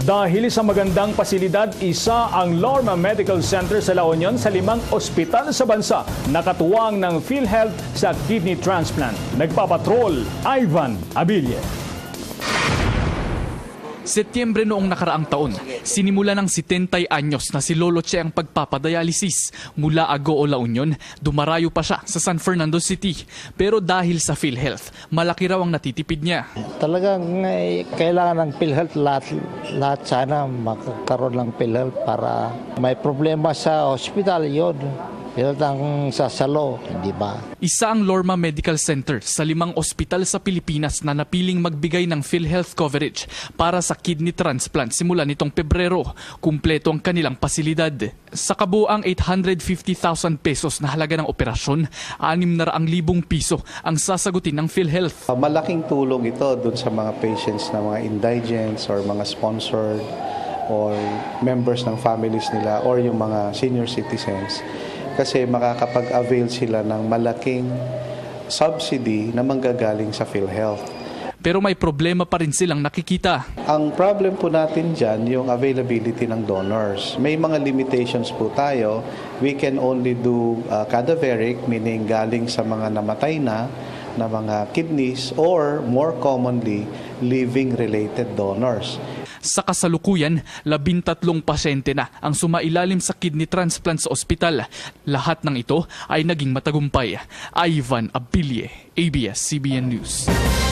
Dahil sa magandang pasilidad, isa ang Lorma Medical Center sa La Union sa 5 ospital sa bansa nakatuwang ng PhilHealth sa kidney transplant. Nagpapatrol, Ivan Abilie. Setyembre noong nakaraang taon, sinimula ng 70 anyos na si Lolo Che ang pagpapadialysis. Mula Agoo, La Union, dumarayo pa siya sa San Fernando City. Pero dahil sa PhilHealth, malaki raw ang natitipid niya. Talagang kailangan ng PhilHealth lahat sana makakaroon ng PhilHealth para may problema sa hospital yun. PhilHealth ang sasalo, di ba? Isa ang Lorma Medical Center sa 5 ospital sa Pilipinas na napiling magbigay ng PhilHealth coverage para sa kidney transplant simula nitong Pebrero. Kumpleto ang kanilang pasilidad. Sa kabuang 850,000 pesos na halaga ng operasyon, 600,000 piso ang sasagutin ng PhilHealth. Malaking tulong ito dun sa mga patients na mga indigents or mga sponsored or members ng families nila or yung mga senior citizens. Kasi makakapag-avail sila ng malaking subsidy na manggagaling sa PhilHealth. Pero may problema pa rin silang nakikita. Ang problem po natin dyan, yung availability ng donors. May mga limitations po tayo. We can only do cadaveric, meaning galing sa mga namatay na mga kidneys or more commonly, living-related donors. Sa kasalukuyan, 13 pasyente na ang sumailalim sa kidney transplant sa ospital. Lahat ng ito ay naging matagumpay. Ivan Abilie, ABS-CBN News.